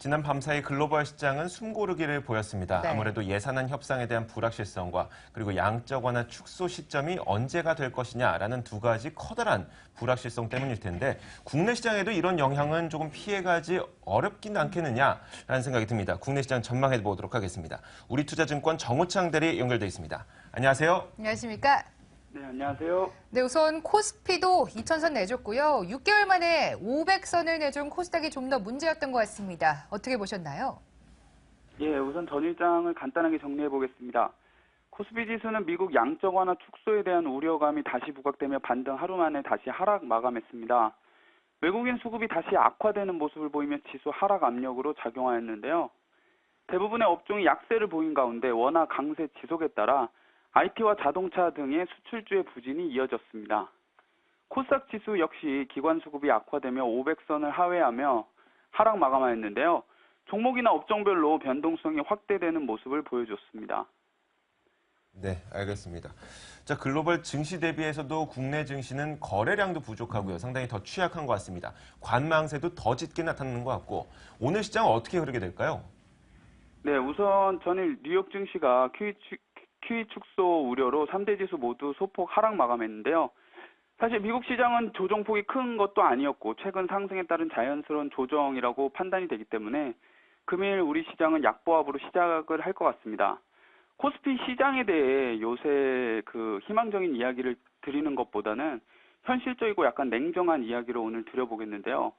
지난 밤사이 글로벌 시장은 숨고르기를 보였습니다. 네. 아무래도 예산안 협상에 대한 불확실성과 그리고 양적 완화 축소 시점이 언제가 될 것이냐라는 두 가지 커다란 불확실성 때문일 텐데 국내 시장에도 이런 영향은 조금 피해가지 어렵긴 않겠느냐라는 생각이 듭니다. 국내 시장 전망해 보도록 하겠습니다. 우리투자증권 정우창 대리 연결돼 있습니다. 안녕하세요. 안녕하십니까? 네, 안녕하세요. 네, 우선 코스피도 2,000선 내줬고요. 6개월 만에 500선을 내준 코스닥이 좀 더 문제였던 것 같습니다. 어떻게 보셨나요? 예, 우선 전일장을 간단하게 정리해 보겠습니다. 코스피 지수는 미국 양적 완화 축소에 대한 우려감이 다시 부각되며 반등 하루 만에 다시 하락 마감했습니다. 외국인 수급이 다시 악화되는 모습을 보이며 지수 하락 압력으로 작용하였는데요. 대부분의 업종이 약세를 보인 가운데 원화 강세 지속에 따라 IT와 자동차 등의 수출주의 부진이 이어졌습니다. 코스닥 지수 역시 기관 수급이 악화되며 500선을 하회하며 하락 마감하였는데요. 종목이나 업종별로 변동성이 확대되는 모습을 보여줬습니다. 네, 알겠습니다. 자, 글로벌 증시 대비해서도 국내 증시는 거래량도 부족하고요. 상당히 더 취약한 것 같습니다. 관망세도 더 짙게 나타나는 것 같고 오늘 시장은 어떻게 흐르게 될까요? 네, 우선 전일 뉴욕 증시가 QE 축소 우려로 3대 지수 모두 소폭 하락 마감했는데요. 사실 미국 시장은 조정폭이 큰 것도 아니었고 최근 상승에 따른 자연스러운 조정이라고 판단이 되기 때문에 금일 우리 시장은 약보합으로 시작을 할 것 같습니다. 코스피 시장에 대해 요새 희망적인 이야기를 드리는 것보다는 현실적이고 약간 냉정한 이야기를 오늘 드려보겠는데요.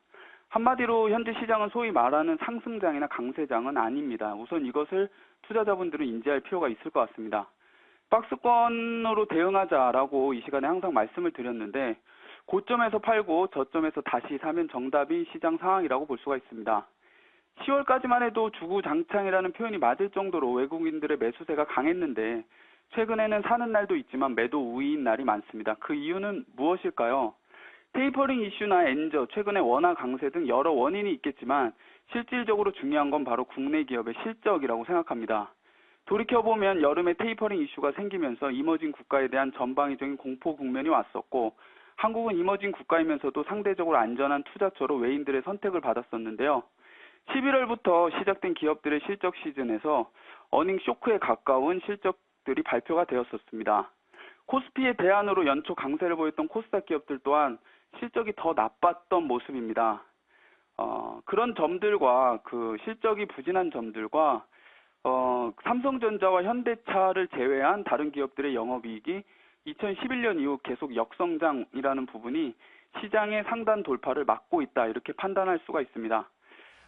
한마디로 현재 시장은 소위 말하는 상승장이나 강세장은 아닙니다. 우선 이것을 투자자분들은 인지할 필요가 있을 것 같습니다. 박스권으로 대응하자라고 이 시간에 항상 말씀을 드렸는데 고점에서 팔고 저점에서 다시 사면 정답인 시장 상황이라고 볼 수가 있습니다. 10월까지만 해도 주구장창이라는 표현이 맞을 정도로 외국인들의 매수세가 강했는데 최근에는 사는 날도 있지만 매도 우위인 날이 많습니다. 그 이유는 무엇일까요? 테이퍼링 이슈나 엔저, 최근에 원화 강세 등 여러 원인이 있겠지만 실질적으로 중요한 건 바로 국내 기업의 실적이라고 생각합니다. 돌이켜보면 여름에 테이퍼링 이슈가 생기면서 이머징 국가에 대한 전방위적인 공포 국면이 왔었고 한국은 이머징 국가이면서도 상대적으로 안전한 투자처로 외인들의 선택을 받았었는데요. 11월부터 시작된 기업들의 실적 시즌에서 어닝 쇼크에 가까운 실적들이 발표가 되었었습니다. 코스피의 대안으로 연초 강세를 보였던 코스닥 기업들 또한 실적이 더 나빴던 모습입니다. 그런 점들과 실적이 부진한 점들과 삼성전자와 현대차를 제외한 다른 기업들의 영업이익이 2011년 이후 계속 역성장이라는 부분이 시장의 상단 돌파를 막고 있다 이렇게 판단할 수가 있습니다.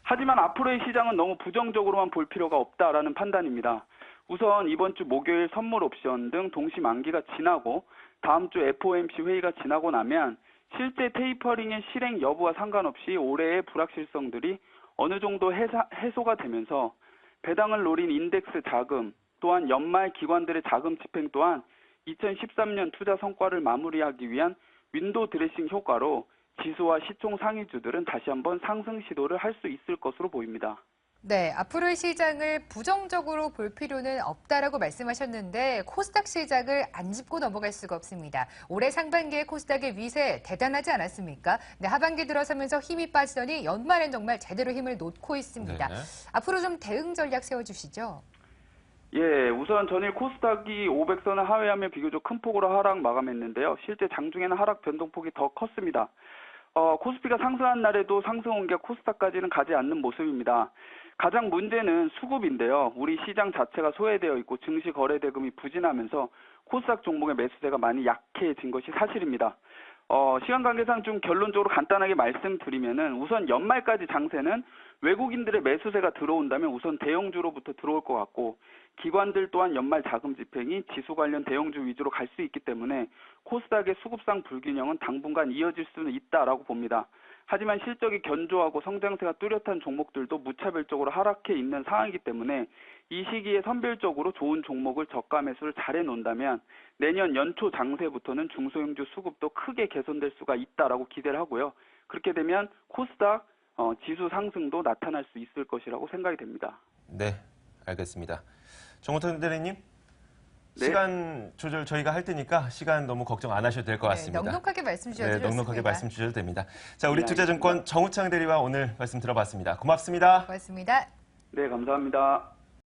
하지만 앞으로의 시장은 너무 부정적으로만 볼 필요가 없다라는 판단입니다. 우선 이번 주 목요일 선물 옵션 등 동시 만기가 지나고 다음 주 FOMC 회의가 지나고 나면 실제 테이퍼링의 실행 여부와 상관없이 올해의 불확실성들이 어느 정도 해소가 되면서 배당을 노린 인덱스 자금, 또한 연말 기관들의 자금 집행 또한 2013년 투자 성과를 마무리하기 위한 윈도우 드레싱 효과로 지수와 시총 상위주들은 다시 한번 상승 시도를 할 수 있을 것으로 보입니다. 네, 앞으로의 시장을 부정적으로 볼 필요는 없다라고 말씀하셨는데 코스닥 시장을 안 짚고 넘어갈 수가 없습니다. 올해 상반기에 코스닥의 위세 대단하지 않았습니까? 네, 하반기 들어서면서 힘이 빠지더니 연말엔 정말 제대로 힘을 놓고 있습니다. 네. 앞으로 좀 대응 전략 세워주시죠. 예, 우선 전일 코스닥이 500선을 하회하며 비교적 큰 폭으로 하락 마감했는데요. 실제 장중에는 하락 변동폭이 더 컸습니다. 코스피가 상승한 날에도 상승 온게 코스닥까지는 가지 않는 모습입니다. 가장 문제는 수급인데요. 우리 시장 자체가 소외되어 있고 증시 거래 대금이 부진하면서 코스닥 종목의 매수세가 많이 약해진 것이 사실입니다. 시간 관계상 좀 결론적으로 간단하게 말씀드리면은 우선 연말까지 장세는 외국인들의 매수세가 들어온다면 우선 대형주로부터 들어올 것 같고 기관들 또한 연말 자금 집행이 지수 관련 대형주 위주로 갈 수 있기 때문에 코스닥의 수급상 불균형은 당분간 이어질 수는 있다라고 봅니다. 하지만 실적이 견조하고 성장세가 뚜렷한 종목들도 무차별적으로 하락해 있는 상황이기 때문에 이 시기에 선별적으로 좋은 종목을 저가 매수를 잘해 놓는다면 내년 연초 장세부터는 중소형주 수급도 크게 개선될 수가 있다라고 기대를 하고요. 그렇게 되면 코스닥 지수 상승도 나타날 수 있을 것이라고 생각이 됩니다. 네, 알겠습니다. 정우창 대리님. 네. 시간 조절 저희가 할 테니까 시간 너무 걱정 안 하셔도 될 것 같습니다. 넉넉하게 말씀 주셔도 네, 좋습니다. 넉넉하게 말씀 주셔도 됩니다. 자, 우리 네, 투자증권 정우창 대리와 오늘 말씀 들어봤습니다. 고맙습니다. 고맙습니다. 네, 감사합니다.